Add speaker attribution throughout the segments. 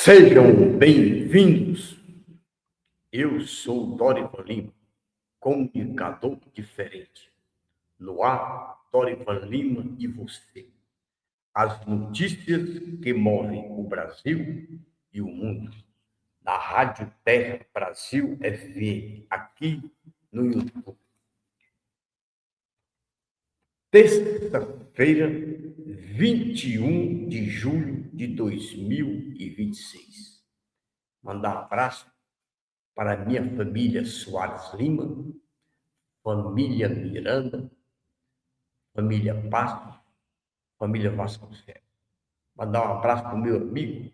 Speaker 1: Sejam bem-vindos. Eu sou Dorival Lima, comunicador diferente. No ar, Dorival Lima e você. As notícias que movem o Brasil e o mundo. Na Rádio Terra Brasil FM, aqui no YouTube. Terça-feira, 21 de julho de 2026. Mandar um abraço para minha família Soares Lima, família Miranda, família Passos, família Vasconcelos. Mandar um abraço para o meu amigo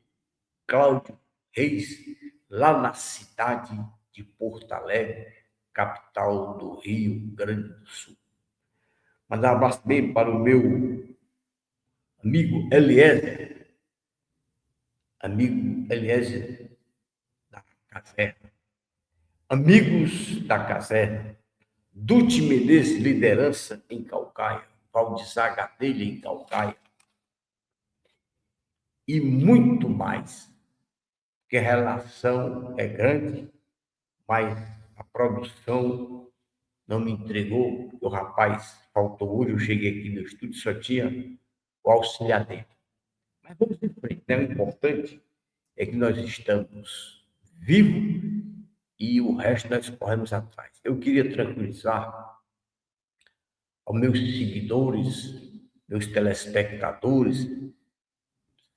Speaker 1: Cláudio Reis, lá na cidade de Porto Alegre, capital do Rio Grande do Sul. Mandar um abraço também para o meu amigo Eliezer da Caserna. Amigos da Caserna, Dulce Menezes, liderança em Caucaia, Valdizar Gadelha em Caucaia, e muito mais, que a relação é grande, mas a produção não me entregou, o rapaz faltou hoje, eu cheguei aqui no estúdio, só tinha o auxiliar dele. Mas vamos em frente, né? O importante é que nós estamos vivos e o resto nós corremos atrás. Eu queria tranquilizar aos meus seguidores, meus telespectadores,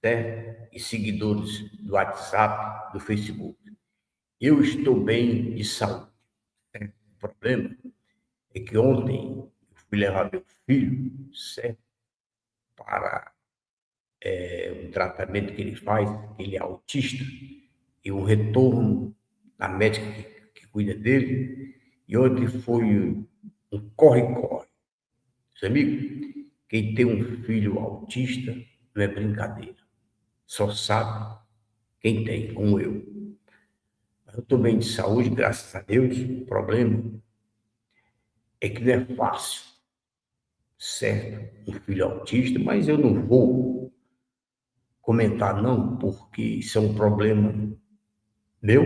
Speaker 1: certo? E seguidores do WhatsApp, do Facebook. Eu estou bem de saúde. Certo? O problema é que ontem eu fui levar meu filho, certo? Para um tratamento que ele faz, ele é autista, e um retorno da médica que cuida dele, e ontem foi um corre-corre. Meus amigos, quem tem um filho autista não é brincadeira. Só sabe quem tem, como eu. Eu estou bem de saúde, graças a Deus. O problema é que não é fácil, certo? Um filho autista, mas eu não vou comentar não, porque isso é um problema meu,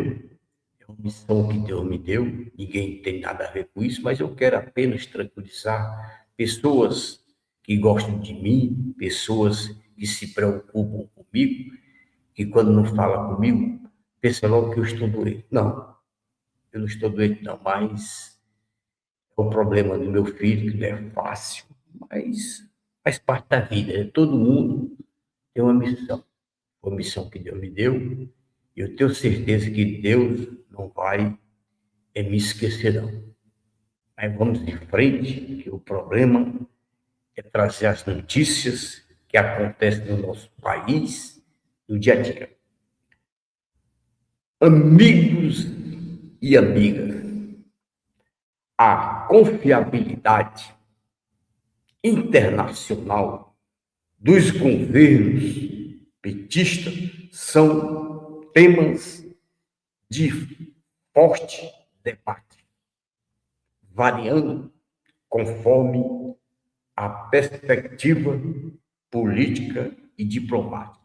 Speaker 1: é uma missão que Deus me deu, ninguém tem nada a ver com isso, mas eu quero apenas tranquilizar pessoas que gostam de mim, pessoas que se preocupam comigo, que quando não fala comigo, pensa logo que eu estou doente. Não, eu não estou doente não, mas é o problema do meu filho, que não é fácil, mas faz parte da vida, né? Todo mundo tem uma missão que Deus me deu, e eu tenho certeza que Deus não vai me esquecer não. Mas vamos em frente, que o problema é trazer as notícias que acontecem no nosso país, no dia a dia. Amigos e amigas, a confiabilidade internacional dos governos petistas são temas de forte debate, variando conforme a perspectiva política e diplomática.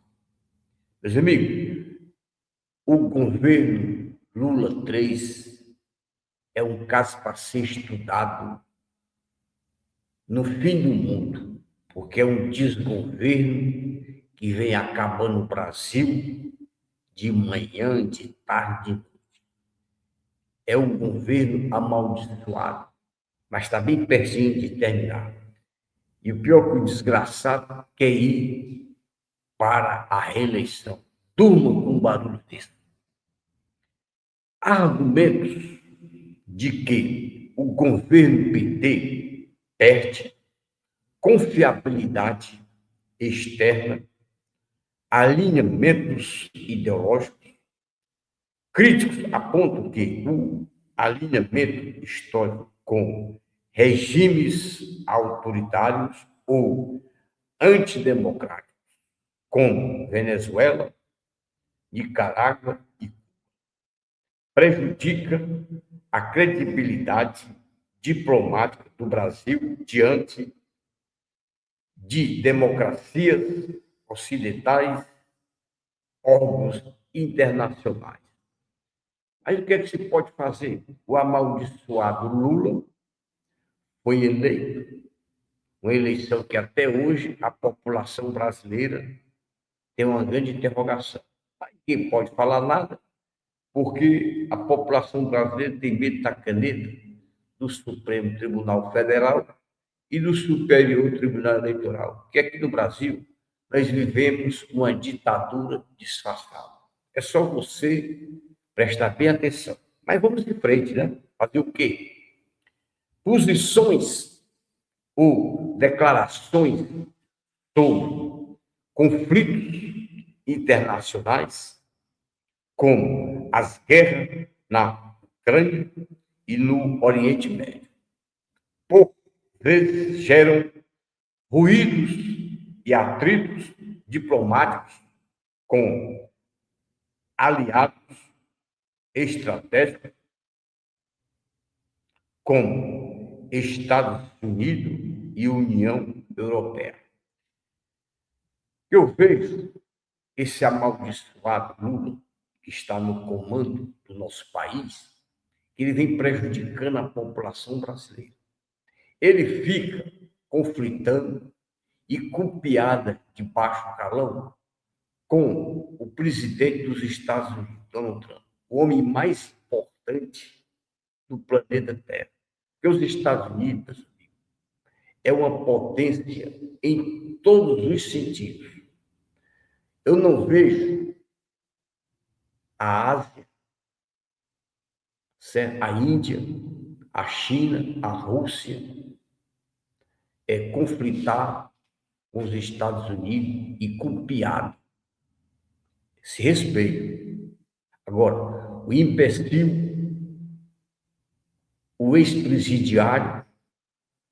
Speaker 1: Meus amigos, o governo Lula 3 é um caso para ser estudado no fim do mundo, porque é um desgoverno que vem acabando o Brasil de manhã, de tarde, de noite. É um governo amaldiçoado, mas está bem pertinho de terminar. E o pior que o desgraçado quer ir para a reeleição. Durma com um barulho desse. Há argumentos de que o governo PT perde confiabilidade externa, alinhamentos ideológicos. Críticos apontam que o alinhamento histórico com regimes autoritários ou antidemocráticos, como Venezuela, Nicarágua e Cuba, prejudica a credibilidade diplomática do Brasil diante de democracias ocidentais, órgãos internacionais. Aí o que é que se pode fazer? O amaldiçoado Lula foi eleito, uma eleição que até hoje a população brasileira tem uma grande interrogação. Ninguém pode falar nada, porque a população brasileira tem medo da caneta do Supremo Tribunal Federal e do Superior Tribunal Eleitoral, porque aqui no Brasil nós vivemos uma ditadura disfarçada. É só você prestar bem atenção. Mas vamos em frente, né? Fazer o quê? Posições ou declarações sobre conflitos internacionais, como as guerras na Ucrânia e no Oriente Médio, por vezes geram ruídos e atritos diplomáticos com aliados estratégicos como Estados Unidos e União Europeia. Eu vejo esse amaldiçoado Lula, que está no comando do nosso país, ele vem prejudicando a população brasileira. Ele fica conflitando e com piada de baixo calão com o presidente dos Estados Unidos, Donald Trump, o homem mais importante do planeta Terra. Porque os Estados Unidos é uma potência em todos os sentidos. Eu não vejo a Ásia, a Índia, a China, a Rússia conflitar com os Estados Unidos e com piada. Se respeito. Agora, o imbecil, o ex-presidiário,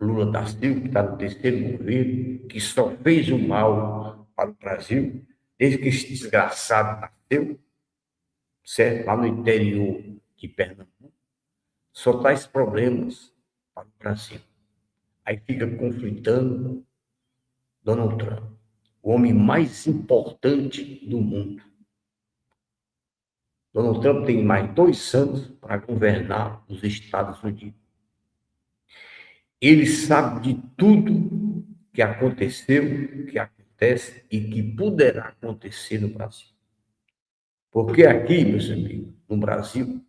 Speaker 1: Lula da Silva, que está no terceiro governo, que só fez o mal para o Brasil, desde que esse desgraçado nasceu, certo? Lá no interior de Pernambuco, só traz problemas para o Brasil. Aí fica conflitando Donald Trump, o homem mais importante do mundo. Donald Trump tem mais 2 anos para governar os Estados Unidos. Ele sabe de tudo que aconteceu, que acontece e que poderá acontecer no Brasil. Porque aqui, meus amigos, no Brasil,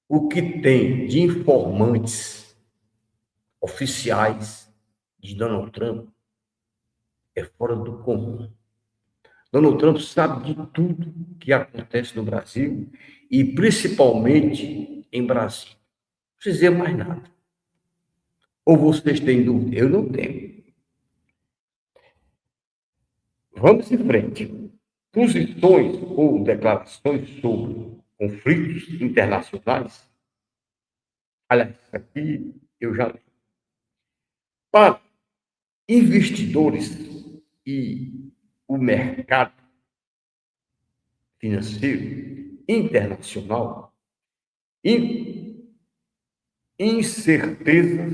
Speaker 1: o que tem de informantes oficiais de Donald Trump é fora do comum. Donald Trump sabe de tudo que acontece no Brasil e principalmente em Brasília. Não precisa dizer mais nada. Ou vocês têm dúvida? Eu não tenho. Vamos em frente. Posições ou declarações sobre conflitos internacionais. Aliás, isso aqui eu já li. Para investidores e o mercado financeiro internacional, incerteza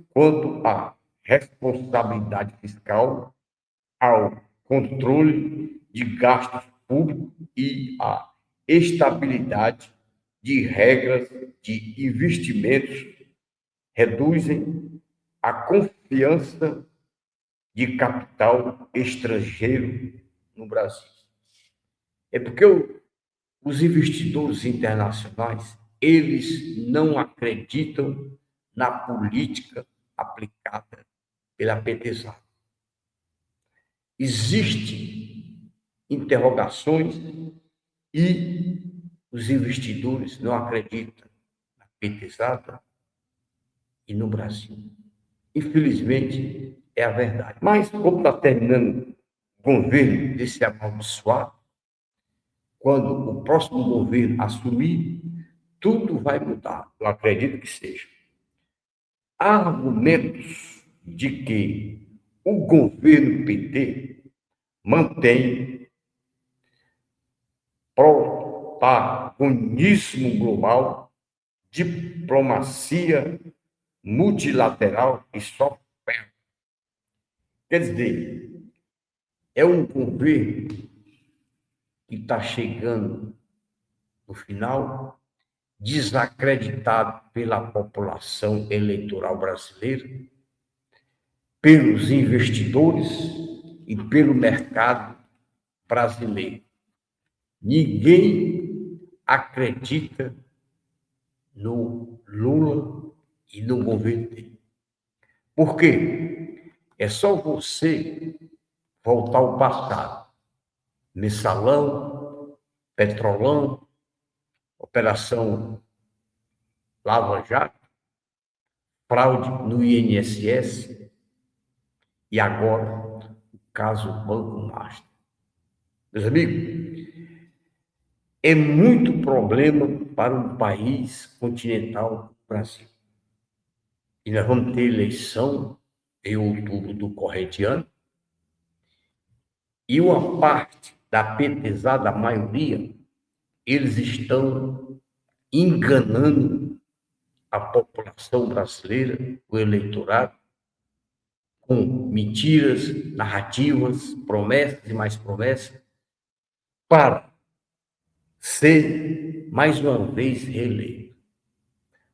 Speaker 1: quanto à responsabilidade fiscal, ao controle de gastos públicos e à estabilidade de regras de investimentos reduzem a confiança de capital estrangeiro no Brasil. É porque os investidores internacionais, eles não acreditam na política aplicada pela petezada. Existem interrogações e os investidores não acreditam na petezada e no Brasil. Infelizmente, é a verdade. Mas, como está terminando o governo desse amaldiçoado, quando o próximo governo assumir, tudo vai mudar. Eu acredito que seja. Há argumentos de que o governo PT mantém protagonismo global, diplomacia multilateral e soft power. Quer dizer, é um governo que está chegando no final, desacreditado pela população eleitoral brasileira, pelos investidores e pelo mercado brasileiro. Ninguém acredita no Lula e no governo dele. Por quê? É só você voltar ao passado. Mensalão, Petrolão, Operação Lava Jato, fraude no INSS e agora o caso Banco Master. Meus amigos, é muito problema para um país continental, Brasil. E nós vamos ter eleição em outubro do corrente ano. E uma parte da petezada, a maioria, eles estão enganando a população brasileira, o eleitorado, com mentiras, narrativas, promessas e mais promessas, para ser, mais uma vez, reeleito.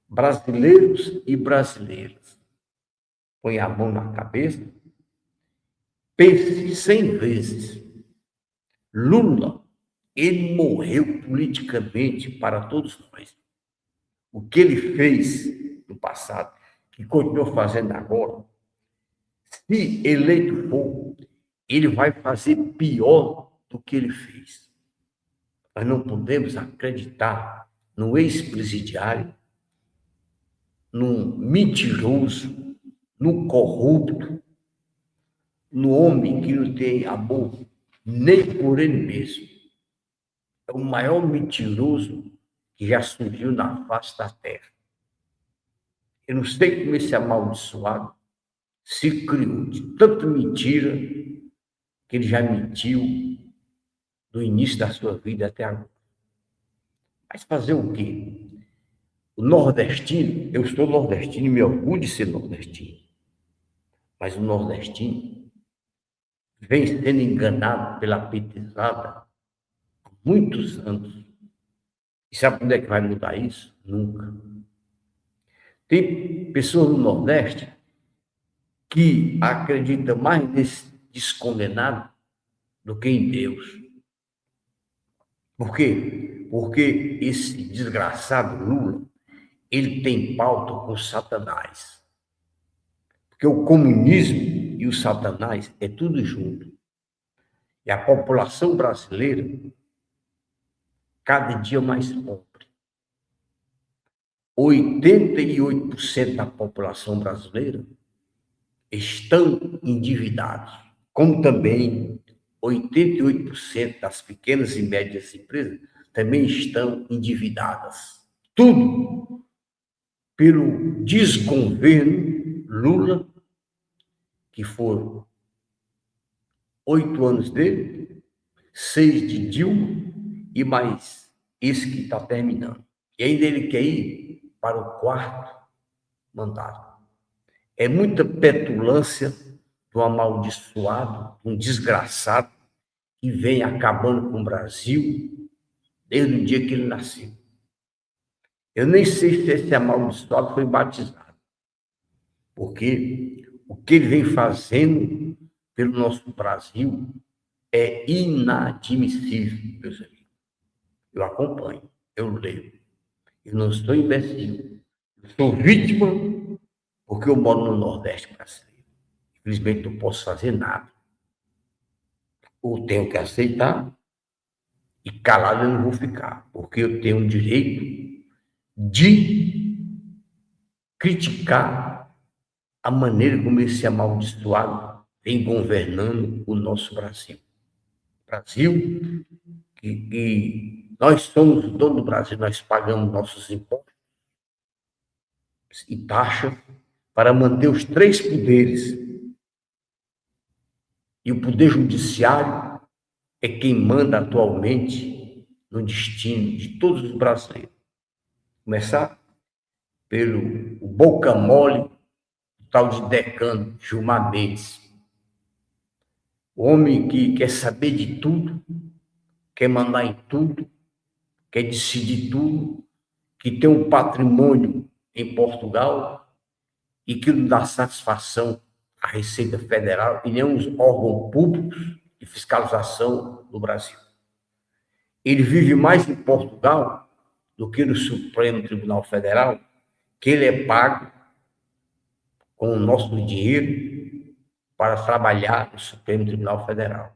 Speaker 1: Brasileiros e brasileiras, põe a mão na cabeça, pense 100 vezes. Lula, ele morreu politicamente para todos nós. O que ele fez no passado, que continua fazendo agora, se eleito for, ele vai fazer pior do que ele fez. Nós não podemos acreditar no ex-presidiário, no mentiroso, no corrupto, no homem que não tem amor nem por ele mesmo. É o maior mentiroso que já surgiu na face da terra. Eu não sei como esse amaldiçoado se criou de tanta mentira que ele já mentiu do início da sua vida até agora. Mas fazer o quê? O nordestino, eu sou nordestino e me orgulho de ser nordestino, mas o nordestino vem sendo enganado pela petizada há muitos anos. E sabe quando é que vai mudar isso? Nunca. Tem pessoas no Nordeste que acreditam mais nesse descondenado do que em Deus. Por quê? Porque esse desgraçado Lula, ele tem pauta com Satanás. Porque o comunismo e o Satanás é tudo junto. E a população brasileira, cada dia mais pobre. 88% da população brasileira estão endividados, como também 88% das pequenas e médias empresas também estão endividadas. Tudo pelo desgoverno Lula, que foram 8 anos dele, 6 de Dilma e mais esse que está terminando. E ainda ele quer ir para o 4º mandato. É muita petulância do amaldiçoado, um desgraçado, que vem acabando com o Brasil desde o dia que ele nasceu. Eu nem sei se esse amaldiçoado foi batizado, porque o que ele vem fazendo pelo nosso Brasil é inadmissível, meus amigos. Eu acompanho, eu leio. Eu não sou imbecil. Eu sou vítima porque eu moro no Nordeste brasileiro. Infelizmente, não posso fazer nada. Ou tenho que aceitar e calado eu não vou ficar, porque eu tenho o direito de criticar a maneira como esse amaldiçoado vem governando o nosso Brasil. Brasil, que nós somos o dono do Brasil, nós pagamos nossos impostos e taxas para manter os 3 poderes. E o poder judiciário é quem manda atualmente no destino de todos os brasileiros. Começar pelo boca mole, o tal de decano Gilmar Mendes. O homem que quer saber de tudo, quer mandar em tudo, quer decidir tudo, que tem um patrimônio em Portugal e que não dá satisfação à Receita Federal e nem aos órgãos públicos de fiscalização do Brasil. Ele vive mais em Portugal do que no Supremo Tribunal Federal, que ele é pago com o nosso dinheiro para trabalhar no Supremo Tribunal Federal.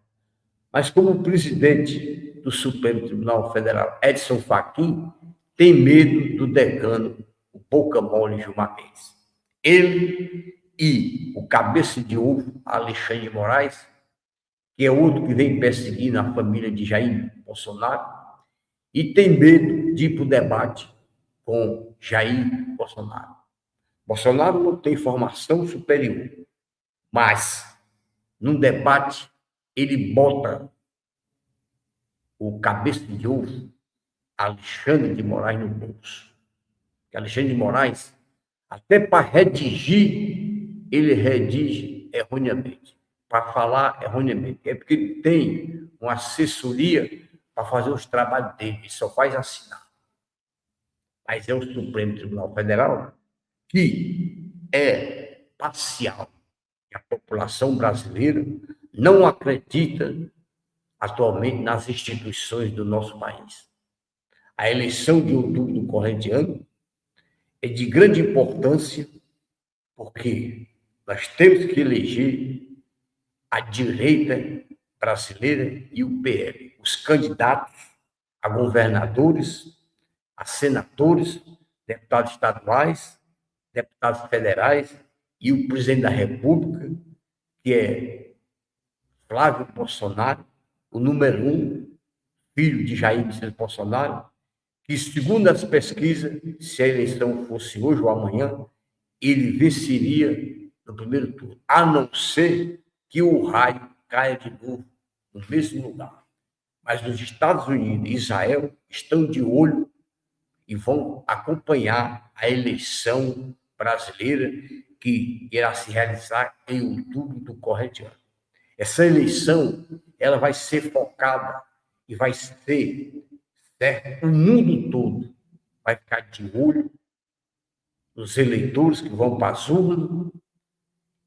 Speaker 1: Mas como o presidente do Supremo Tribunal Federal, Edson Fachin, tem medo do decano, o pouca mole Gilmar Mendes. Ele e o cabeça de ovo, Alexandre de Moraes, que é outro que vem perseguindo a família de Jair Bolsonaro, e tem medo de ir para o debate com Jair Bolsonaro. Bolsonaro não tem formação superior, mas num debate ele bota o cabeça de ovo, Alexandre de Moraes, no bolso. Alexandre de Moraes, até para redigir, ele redige erroneamente. Para falar erroneamente. É porque ele tem uma assessoria para fazer os trabalhos dele, ele só faz assinar. Mas é o Supremo Tribunal Federal que é parcial. E a população brasileira não acredita atualmente nas instituições do nosso país. A eleição de outubro do corrente ano é de grande importância, porque nós temos que eleger a direita brasileira e o PL, os candidatos a governadores, a senadores, deputados estaduais, deputados federais e o presidente da República, que é Flávio Bolsonaro, o número 1, filho de Jair Bolsonaro, que, segundo as pesquisas, se a eleição fosse hoje ou amanhã, ele venceria no primeiro turno, a não ser que o raio caia de novo no mesmo lugar. Mas os Estados Unidos e Israel estão de olho e vão acompanhar a eleição brasileira que irá se realizar em outubro do corrente ano. Essa eleição ela vai ser focada e vai ser, certo? O mundo todo vai ficar de olho nos eleitores que vão para as urnas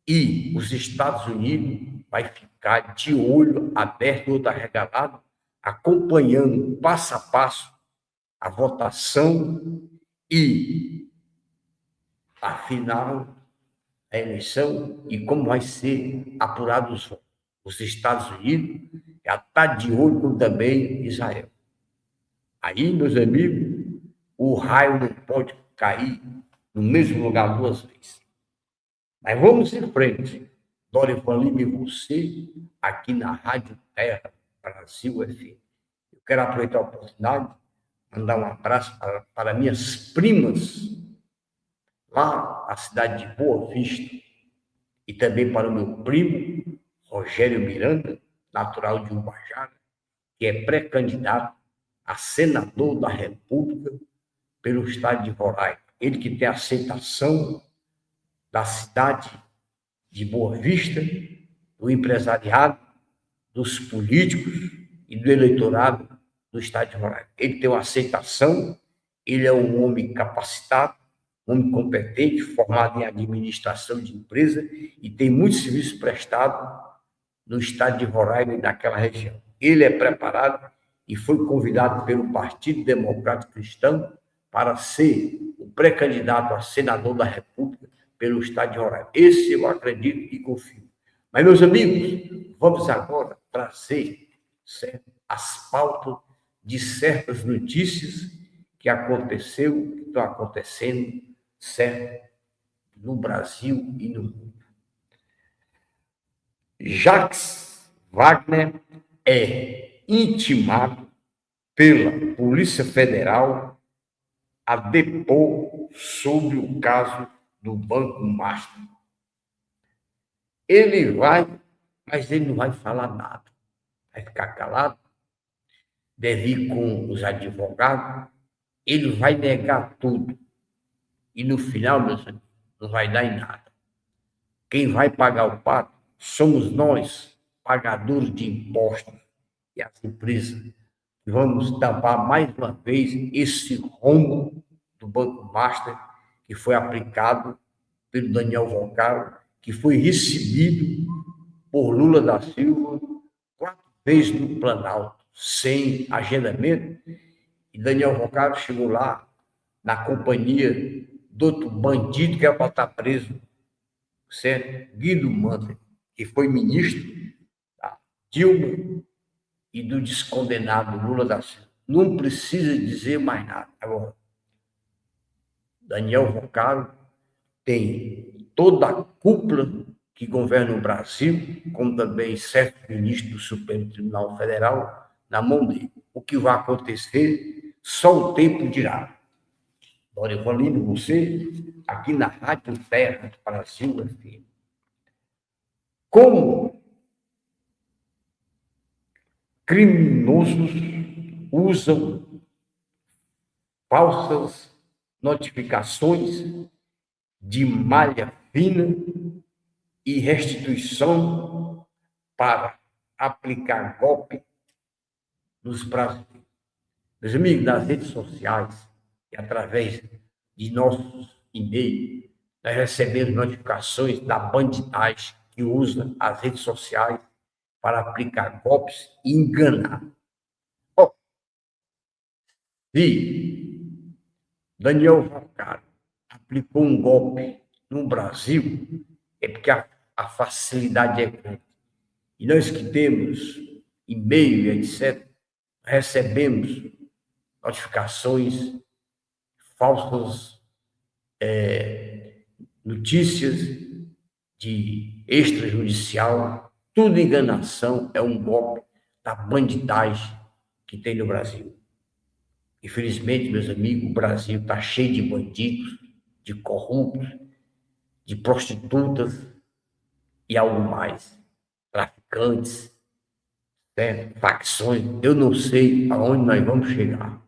Speaker 1: e os Estados Unidos vai ficar de olho aberto, olho arregalado, acompanhando passo a passo a votação e, afinal, a eleição e como vai ser apurado os votos. Os Estados Unidos já está de olho com também Israel. Aí, meus amigos, o raio não pode cair no mesmo lugar duas vezes. Mas vamos em frente. Dorival Lima e você, aqui na Rádio Terra Brasil FM. Eu quero aproveitar a oportunidade, mandar um abraço para minhas primas, lá na cidade de Boa Vista, e também para o meu primo, Rogério Miranda, natural de Ubajara, que é pré-candidato a senador da República pelo estado de Roraima. Ele que tem aceitação da cidade de Boa Vista, do empresariado, dos políticos e do eleitorado do estado de Roraima. Ele tem uma aceitação, ele é um homem capacitado, um homem competente, formado em administração de empresa e tem muito serviço prestado no estado de Roraima e naquela região. Ele é preparado e foi convidado pelo Partido Democrático Cristão para ser o pré-candidato a senador da República pelo estado de Roraima. Esse eu acredito e confio. Mas, meus amigos, vamos agora trazer, certo, as pautas de certas notícias que aconteceu, que estão acontecendo, certo, no Brasil e no mundo. Jacques Wagner é intimado pela Polícia Federal a depor sobre o caso do Banco Master. Ele vai, mas ele não vai falar nada. Vai ficar calado, deve ir com os advogados, ele vai negar tudo. E no final, meus amigos, não vai dar em nada. Quem vai pagar o pato somos nós, pagadores de impostos, e as empresas. e vamos tampar mais uma vez esse rombo do Banco Master que foi aplicado pelo Daniel Roncaro, que foi recebido por Lula da Silva 4 vezes no Planalto, sem agendamento, e Daniel Roncaro chegou lá na companhia do outro bandido que é para estar preso, certo? Guido Mantega, que foi ministro da Dilma e do descondenado Lula da Silva. Não precisa dizer mais nada. Agora, Daniel Roncaro tem toda a cúpula que governa o Brasil, como também certo ministro do Supremo Tribunal Federal, na mão dele. O que vai acontecer, só o tempo dirá. Dorival Lino, você, aqui na Rádio Terra do Brasil FM. Como criminosos usam falsas notificações de malha fina e restituição para aplicar golpe nos brasileiros. Meus amigos, nas redes sociais e através de nossos e-mails, nós recebemos notificações da bandidagem que usa as redes sociais para aplicar golpes e enganar. Oh, se Daniel Roncaro aplicou um golpe no Brasil, é porque a facilidade é grande. E nós que temos e-mail, etc., recebemos notificações falsas, notícias de extrajudicial, tudo enganação, é um golpe da bandidagem que tem no Brasil. Infelizmente, meus amigos, o Brasil está cheio de bandidos, de corruptos, de prostitutas e algo mais, traficantes, né? Facções. Eu não sei aonde nós vamos chegar,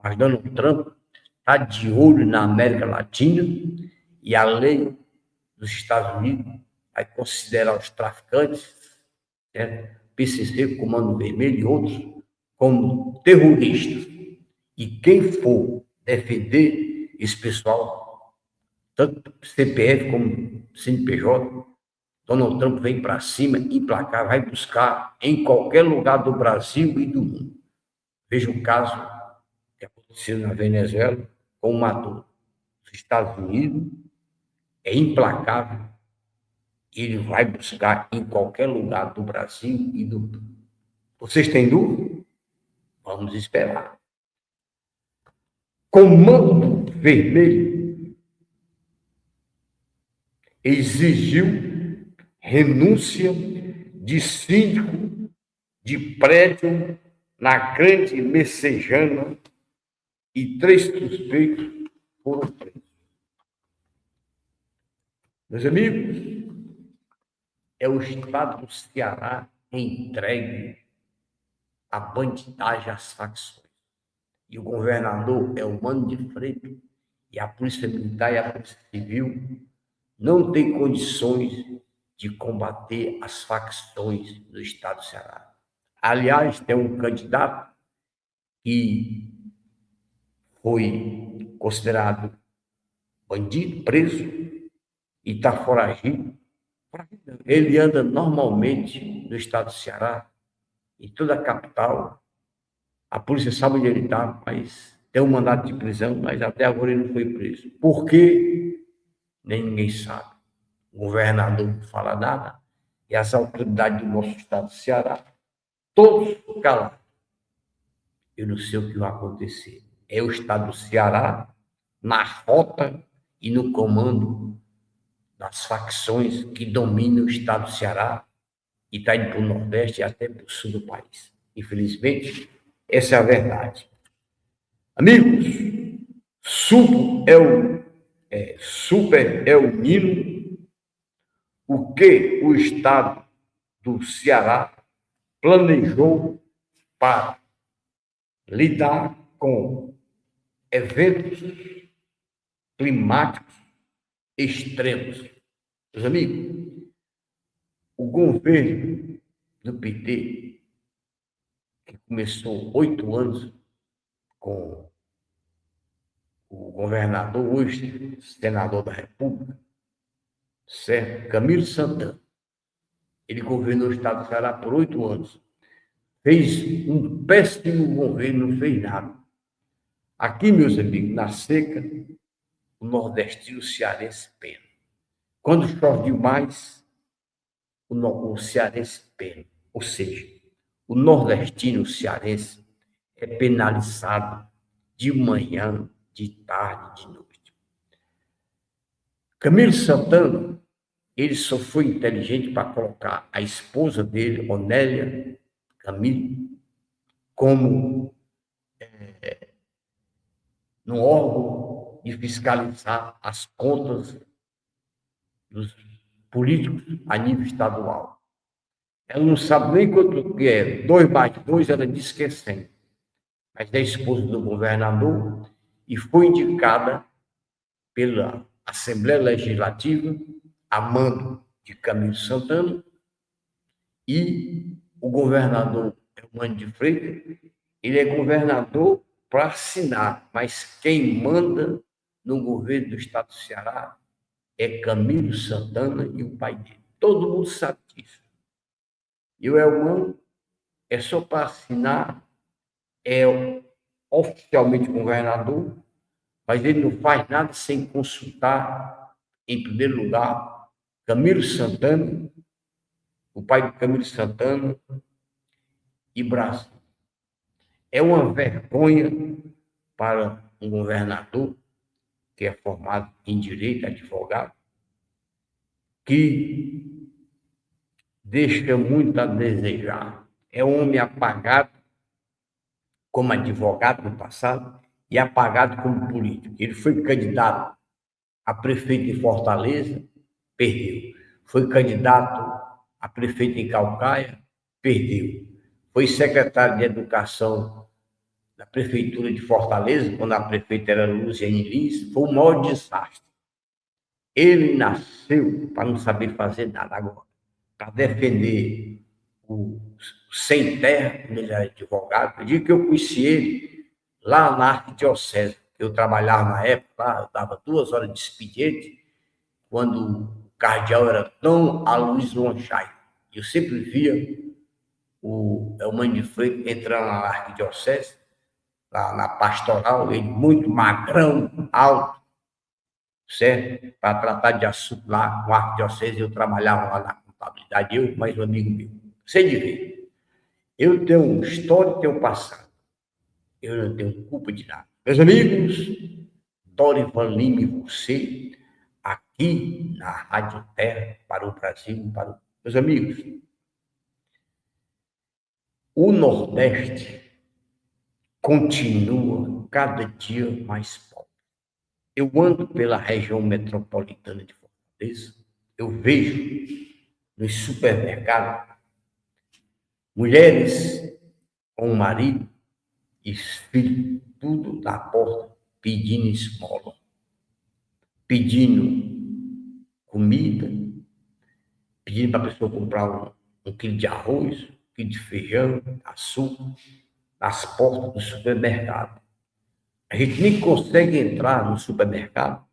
Speaker 1: mas Donald Trump está de olho na América Latina e a lei dos Estados Unidos vai considerar os traficantes, né? PCC, Comando Vermelho e outros, como terroristas. E quem for defender esse pessoal, tanto CPF como CNPJ, Donald Trump vem para cima, implacável, vai buscar em qualquer lugar do Brasil e do mundo. Veja o caso que aconteceu na Venezuela com o Maduro. Os Estados Unidos é implacável, ele vai buscar em qualquer lugar do Brasil e do mundo. Vocês têm dúvida? Vamos esperar. Comando Vermelho exigiu renúncia de síndico de prédio na Grande Messejana e 3 suspeitos foram presos. Meus amigos, é o estado do Ceará entregue à bandidagem, às facções. E o governador é o Mano de Freitas, e a Polícia Militar e a Polícia Civil não têm condições de combater as facções do estado do Ceará. Aliás, tem um candidato que foi considerado bandido, preso, e está foragido. Ele anda normalmente no estado do Ceará, em toda a capital. A polícia sabe onde ele está, mas tem um mandado de prisão, mas até agora ele não foi preso. Por quê? Nem ninguém sabe. O governador não fala nada e as autoridades do nosso estado do Ceará, todos calados. Eu não sei o que vai acontecer. É o estado do Ceará na rota e no comando das facções que dominam o estado do Ceará e está indo para o Nordeste e até para o sul do país. Infelizmente, essa é a verdade. Amigos, super é o Nino, o que o estado do Ceará planejou para lidar com eventos climáticos extremos. Meus amigos, o governo do PT que começou 8 anos com o governador, hoje senador da República, certo? Camilo Santana. Ele governou o estado do Ceará por 8 anos. Fez um péssimo governo, não fez nada. Aqui, meus amigos, na seca, o nordestino cearense pena. Quando chove demais, o cearense pena. Ou seja, o nordestino cearense é penalizado de manhã, de tarde, de noite. Camilo Santana, ele só foi inteligente para colocar a esposa dele, Onélia Camilo, como no órgão de fiscalizar as contas dos políticos a nível estadual. Ela não sabe nem quanto que é 2 mais 2, ela diz que é 100. Mas é esposa do governador e foi indicada pela Assembleia Legislativa a mando de Camilo Santana, e o governador Eumano de Freitas, ele é governador para assinar, mas quem manda no governo do estado do Ceará é Camilo Santana e o pai dele. Todo mundo sabe disso. E o Eumano é só para assinar, é oficialmente governador, mas ele não faz nada sem consultar, em primeiro lugar, Camilo Santana, o pai de Camilo Santana e Brasil. É uma vergonha para um governador que é formado em direito, advogado, que deixa muito a desejar. É um homem apagado como advogado no passado e apagado como político. Ele foi candidato a prefeito em Fortaleza, perdeu. Foi candidato a prefeito em Calcaia, perdeu. Foi secretário de Educação da Prefeitura de Fortaleza, quando a prefeita era Luziane Lins, foi o maior desastre. Ele nasceu para não saber fazer nada agora, para defender o sem terra, quando ele era advogado. Eu digo que eu conheci ele lá na arquidiocese, eu trabalhava na época, lá, eu dava 2 horas de expediente, quando o cardeal era Dom Aloysio Lanchai. Eu sempre via o Eumano de Freitas entrando na arquidiocese, lá na pastoral, ele muito magrão, alto, certo? Para tratar de assunto lá com a arquidiocese, eu trabalhava lá na contabilidade, eu mais um amigo meu. Sei de ver. Eu tenho uma história e tenho um passado. Eu não tenho culpa de nada. Meus amigos, Dorival Lima e você, aqui na Rádio Terra, para o Brasil, para o... Meus amigos, o Nordeste continua cada dia mais pobre. Eu ando pela região metropolitana de Fortaleza, eu vejo nos supermercados mulheres com marido e filho, tudo na porta, pedindo esmola, pedindo comida, pedindo para a pessoa comprar um quilo de arroz, 1 quilo de feijão, açúcar, nas portas do supermercado. A gente nem consegue entrar no supermercado,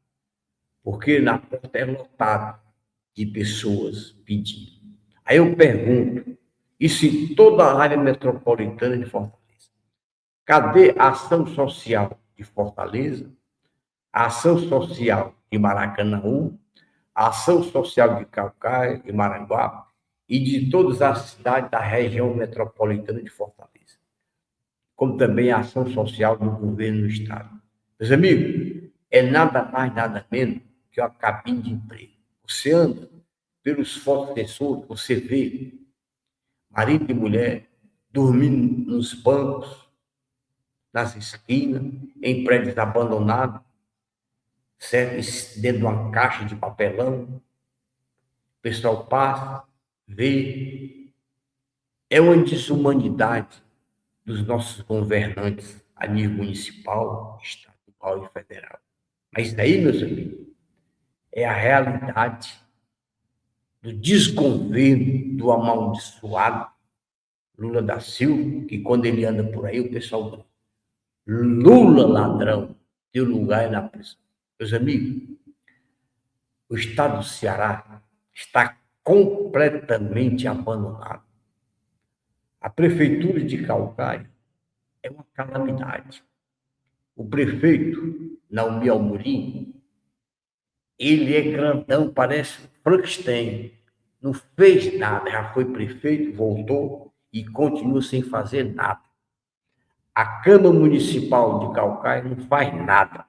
Speaker 1: porque na porta é lotado de pessoas pedindo. Aí eu pergunto, isso em toda a área metropolitana de Fortaleza, cadê a ação social de Fortaleza, a ação social de Maracanaú, a ação social de Calcaia, de Maranguape e de todas as cidades da região metropolitana de Fortaleza, como também a ação social do governo do Estado? Meus amigos, é nada mais, nada menos que uma cabine de emprego. Você anda pelos fotossensores, você vê marido e mulher dormindo nos bancos, nas esquinas, em prédios abandonados, certo? Dentro de uma caixa de papelão. O pessoal passa, vê. É uma desumanidade dos nossos governantes a nível municipal, estadual e federal. Mas daí, meus amigos, é a realidade do desgoverno, do amaldiçoado Lula da Silva, que quando ele anda por aí, o pessoal diz, Lula ladrão, teu lugar é na prisão. Meus amigos, o estado do Ceará está completamente abandonado. A prefeitura de Calcaia é uma calamidade. O prefeito, Naumi Amorim, ele é grandão, parece Frankenstein. Não fez nada, já foi prefeito, voltou e continua sem fazer nada. A Câmara Municipal de Calcaia não faz nada.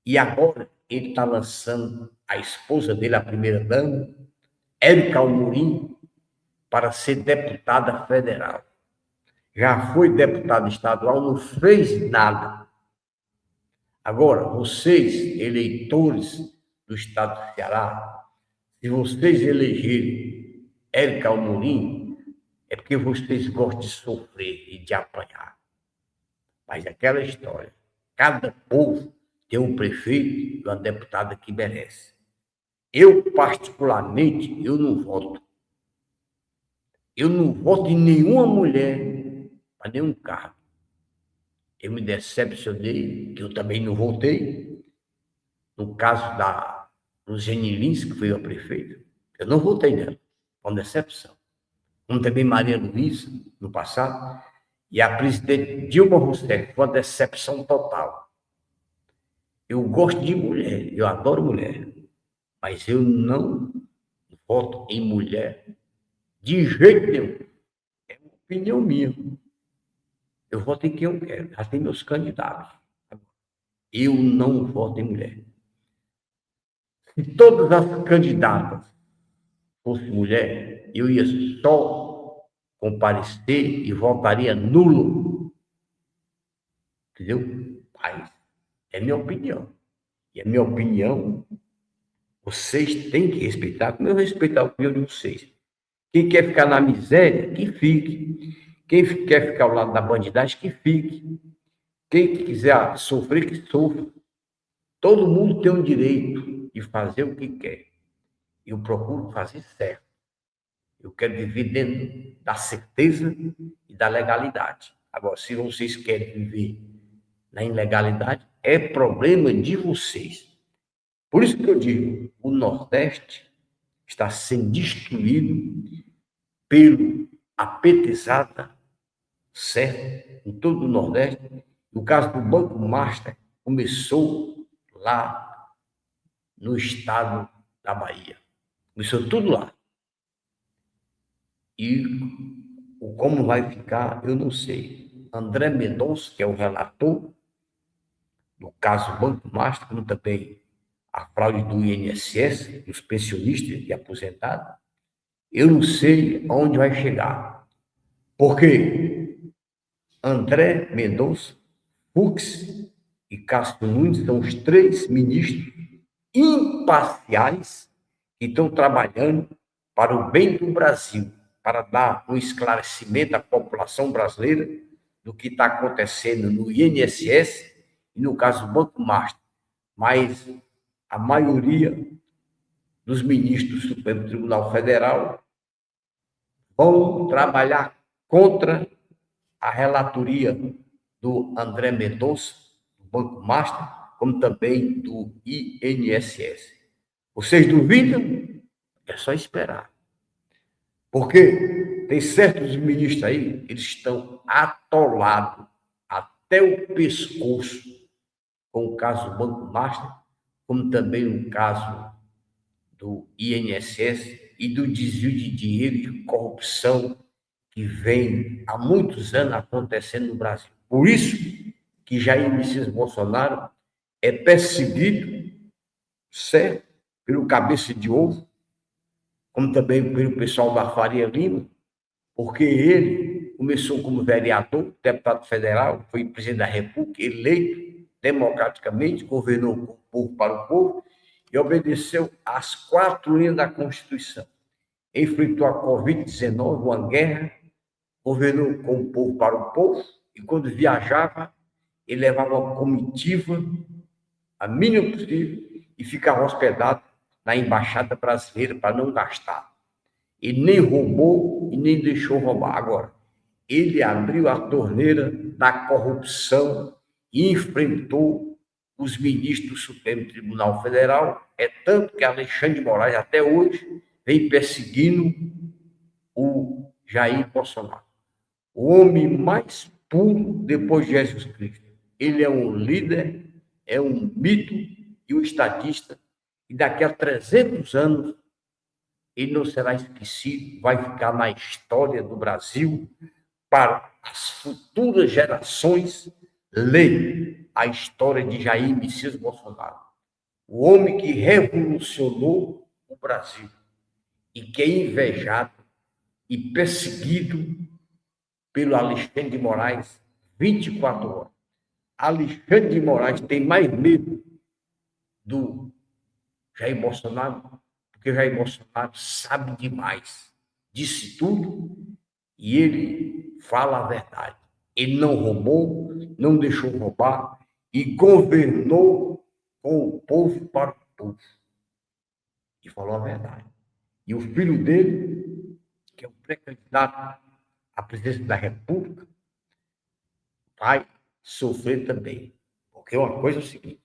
Speaker 1: E agora ele está lançando a esposa dele, a primeira-dama, Érica Amorim, para ser deputada federal. Já foi deputada estadual, não fez nada. Agora, vocês, eleitores do estado do Ceará, se vocês elegerem Érica Amorim, é porque vocês gostam de sofrer e de apanhar. Mas aquela história, cada povo tem um prefeito e uma deputada que merece. Eu, particularmente, eu não voto. Eu não voto em nenhuma mulher para nenhum cargo. Eu me decepcionei, que eu também não votei. No caso da Luziane Lins, que foi a prefeita, eu não votei nela, com decepção. Como também Maria Luísa, no passado, e a presidente Dilma Rousseff, foi uma decepção total. Eu gosto de mulher, eu adoro mulher, mas eu não voto em mulher de jeito nenhum. É uma opinião minha. Eu voto em quem eu quero, já tem meus candidatos. Eu não voto em mulher. Se todas as candidatas fossem mulher, eu ia só comparecer e votaria nulo. Entendeu? Mas é minha opinião. E a minha opinião, vocês têm que respeitar, como eu respeito a opinião de vocês. Quem quer ficar na miséria, que fique. Quem quer ficar ao lado da bandidagem, que fique. Quem quiser sofrer, que sofra. Todo mundo tem o direito de fazer o que quer. Eu procuro fazer certo. Eu quero viver dentro da certeza e da legalidade. Agora, se vocês querem viver na ilegalidade, é problema de vocês. Por isso que eu digo, o Nordeste está sendo destruído pela petezada, certo? Em todo o Nordeste. No caso do Banco Master, começou lá no estado da Bahia. Começou tudo lá. E como vai ficar, eu não sei. André Mendonça, que é o relator do caso Banco Master, como também a fraude do INSS, dos pensionistas e aposentados, eu não sei onde vai chegar. Porque André Mendonça, Fux e Cássio Nunes são os três ministros imparciais que estão trabalhando para o bem do Brasil, para dar um esclarecimento à população brasileira do que está acontecendo no INSS e no caso do Banco Master. Mas a maioria dos ministros do Supremo Tribunal Federal vão trabalhar contra a relatoria do André Mendonça, do Banco Master, como também do INSS. Vocês duvidam? É só esperar. Porque tem certos ministros aí, eles estão atolados até o pescoço com o caso do Banco Master, como também o caso do INSS e do desvio de dinheiro e de corrupção que vem há muitos anos acontecendo no Brasil. Por isso que Jair Messias Bolsonaro é perseguido, certo, pelo cabeça de ovo, como também pelo pessoal da Faria Lima, porque ele começou como vereador, deputado federal, foi presidente da República, eleito democraticamente, governou com o povo para o povo e obedeceu às 4 linhas da Constituição. Enfrentou a Covid-19, uma guerra, governou com o povo para o povo e quando viajava, ele levava uma comitiva, a mínima possível, e ficava hospedado na Embaixada Brasileira para não gastar. Ele nem roubou e nem deixou roubar. Agora, ele abriu a torneira da corrupção e enfrentou os ministros do Supremo Tribunal Federal. É tanto que Alexandre de Moraes, até hoje, vem perseguindo o Jair Bolsonaro. O homem mais puro depois de Jesus Cristo. Ele é um líder, é um mito e um estadista. E daqui a 300 anos, ele não será esquecido, vai ficar na história do Brasil para as futuras gerações lerem a história de Jair Messias Bolsonaro, o homem que revolucionou o Brasil e que é invejado e perseguido pelo Alexandre de Moraes 24 horas. Alexandre de Moraes tem mais medo do Jair Bolsonaro, porque Jair Bolsonaro sabe demais, disse tudo e ele fala a verdade. Ele não roubou, não deixou roubar e governou com o povo para o povo. E falou a verdade. E o filho dele, que é o pré-candidato à presidência da República, vai sofrer também. Porque uma coisa é o seguinte,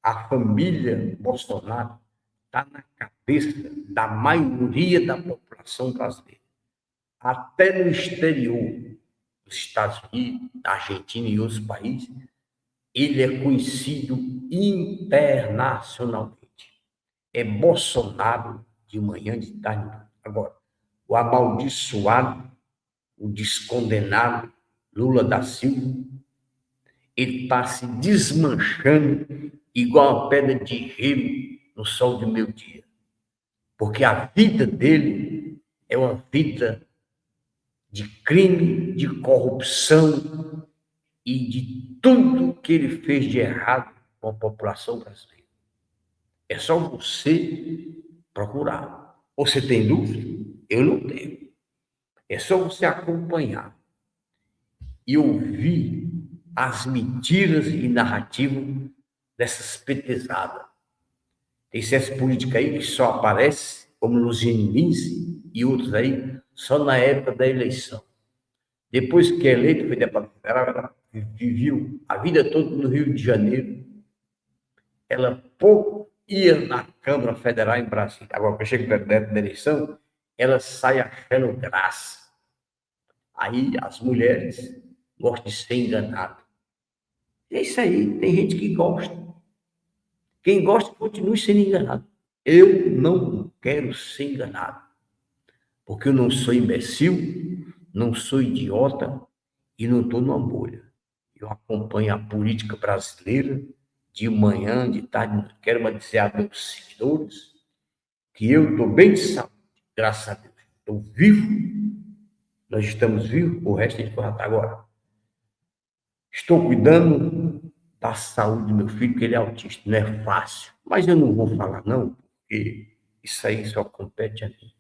Speaker 1: a família Bolsonaro está na cabeça da maioria da população brasileira. Até no exterior, nos Estados Unidos, na Argentina e outros países, ele é conhecido internacionalmente. É Bolsonaro de manhã, de tarde. Agora, o amaldiçoado, o descondenado Lula da Silva, ele está se desmanchando igual uma pedra de gelo no sol de meio-dia. Porque a vida dele é uma vida de crime, de corrupção e de tudo que ele fez de errado com a população brasileira. É só você procurar. Você tem dúvida? Eu não tenho. É só você acompanhar e ouvir as mentiras e narrativas dessas petezadas. Tem certas políticas aí que só aparecem, como Luziane Lins e outros aí, só na época da eleição. Depois que é eleito, foi deputado federal, ela viveu a vida toda no Rio de Janeiro. Ela pouco ia na Câmara Federal em Brasília. Agora, quando chega perto da eleição, ela sai achando graça. Aí as mulheres gostam de ser enganadas. É isso aí, tem gente que gosta. Quem gosta, continue sendo enganado. Eu não quero ser enganado, porque eu não sou imbecil, não sou idiota e não estou numa bolha. Eu acompanho a política brasileira de manhã, de tarde. Quero dizer a meus seguidores que eu estou bem de saúde, graças a Deus. Estou vivo, nós estamos vivos, o resto a gente vai agora. Estou cuidando da saúde do meu filho, porque ele é autista, não é fácil. Mas eu não vou falar, não, porque isso aí só compete a mim.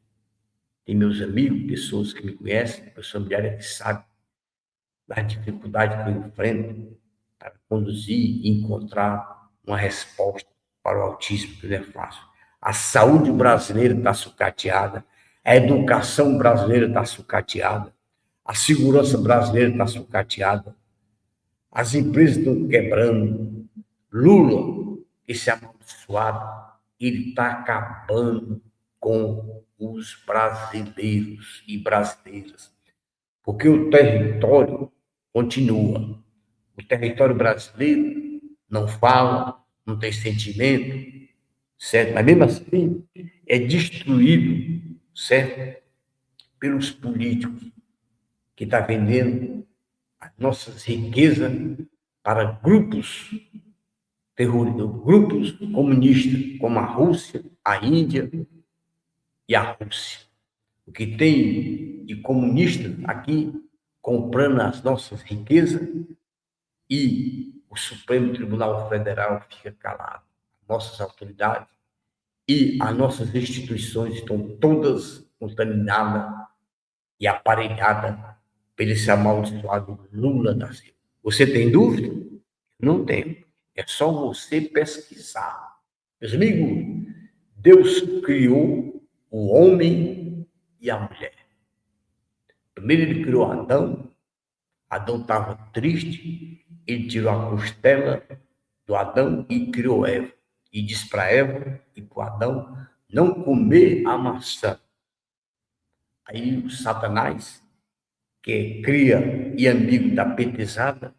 Speaker 1: Tem meus amigos, pessoas que me conhecem, meus familiares que sabem da dificuldade que eu enfrento para conduzir e encontrar uma resposta para o autismo, que não é fácil. A saúde brasileira está sucateada, a educação brasileira está sucateada, a segurança brasileira está sucateada, as empresas estão quebrando. Lula, esse amaldiçoado, ele está acabando com os brasileiros e brasileiras, porque o território continua. O território brasileiro não fala, não tem sentimento, certo? Mas mesmo assim é destruído, certo? Pelos políticos que estão vendendo as nossas riquezas para grupos terroristas, grupos comunistas, como a Rússia, a Índia e a Rússia. O que tem de comunistas aqui comprando as nossas riquezas e o Supremo Tribunal Federal fica calado. Nossas autoridades e as nossas instituições estão todas contaminadas e aparelhadas pelo esse amaldiçoado Lula da Silva. Você tem dúvida? Não tem. É só você pesquisar. Meus amigos, Deus criou o homem e a mulher. Primeiro ele criou Adão Adão estava triste, ele tirou a costela do Adão e criou Eva. E disse para Eva e para o Adão não comer a maçã. Aí o Satanás, que é cria e amigo da petezada,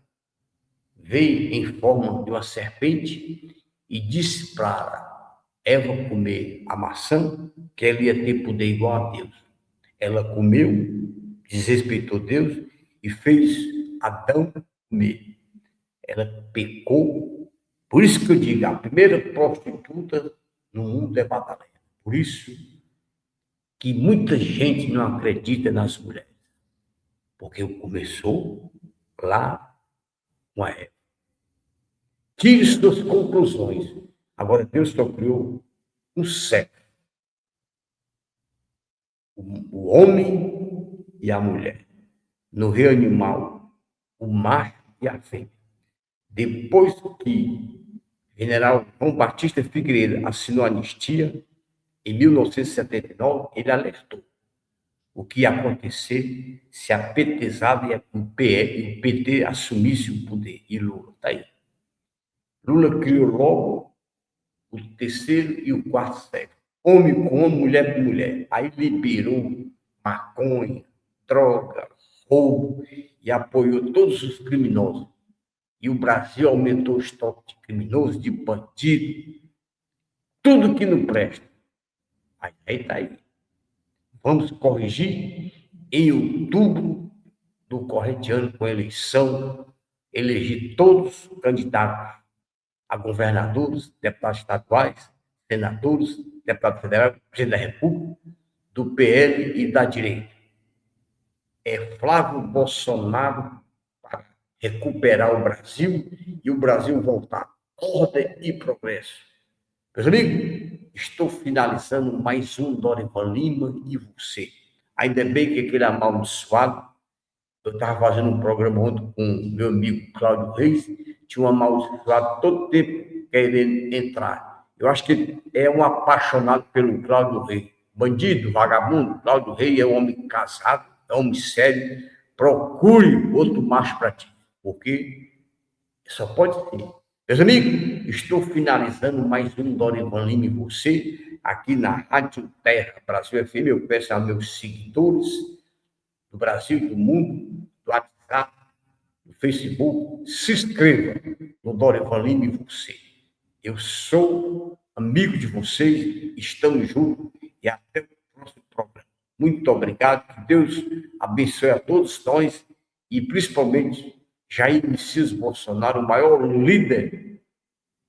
Speaker 1: veio em forma de uma serpente e disse para Eva comer a maçã, que ela ia ter poder igual a Deus. Ela comeu, desrespeitou Deus e fez Adão comer. Ela pecou. Por isso que eu digo, a primeira prostituta no mundo é Madalena. Por isso que muita gente não acredita nas mulheres. Porque começou lá com a Eva. Tire suas conclusões. Agora, Deus só criou um sexo. O homem e a mulher. No reino animal, o macho e a fêmea. Depois que o general João Batista Figueiredo assinou a anistia, em 1979, ele alertou o que ia acontecer se a petezada e o PT assumissem o poder. E Lula está aí. Lula criou logo o terceiro e o quarto sexo. Homem com homem, mulher com mulher. Aí liberou maconha, droga, roubo e apoiou todos os criminosos. E o Brasil aumentou o estoque de criminosos, de bandido, tudo que não presta. Aí está aí. Vamos corrigir em outubro do corrente ano, com a eleição, eleger todos os candidatos a governadores, deputados estaduais, senadores, deputado federal, presidente da República, do PL e da direita. É Flávio Bolsonaro para recuperar o Brasil e o Brasil voltar à ordem e progresso. Meus amigos, estou finalizando mais um Dorival Lima e você. Ainda bem que aquele amaldiçoado, eu estava fazendo um programa ontem com meu amigo Cláudio Reis, tinha um amaldiçoado todo tempo querendo entrar. Eu acho que ele é um apaixonado pelo Cláudio Reis. Bandido, vagabundo, Cláudio Reis é um homem casado, é um homem sério. Procure outro macho para ti, porque só pode ser. Meus amigos, estou finalizando mais um Dorival Lima e você, aqui na Rádio Terra Brasil FM. Eu peço aos meus seguidores do Brasil e do mundo, do WhatsApp, do Facebook, se inscreva no Dorival Lima e você. Eu sou amigo de vocês, estamos juntos e até o próximo programa. Muito obrigado, que Deus abençoe a todos nós e principalmente Jair Messias Bolsonaro, o maior líder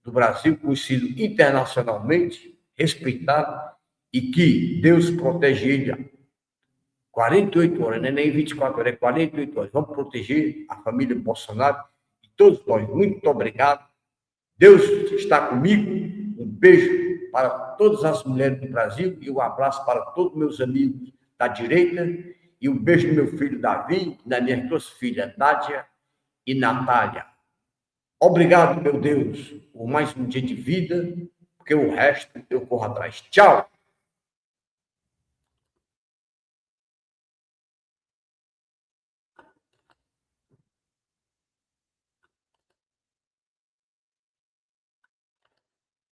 Speaker 1: do Brasil, conhecido internacionalmente, respeitado, e que Deus protege ele 48 horas, não é nem 24 horas, é 48 horas. Vamos proteger a família Bolsonaro e todos nós. Muito obrigado. Deus está comigo. Um beijo para todas as mulheres do Brasil e um abraço para todos meus amigos da direita e um beijo no meu filho Davi e nas minhas duas filhas, Nádia e Natália. Obrigado, meu Deus, por mais um dia de vida, porque o resto eu corro atrás. Tchau!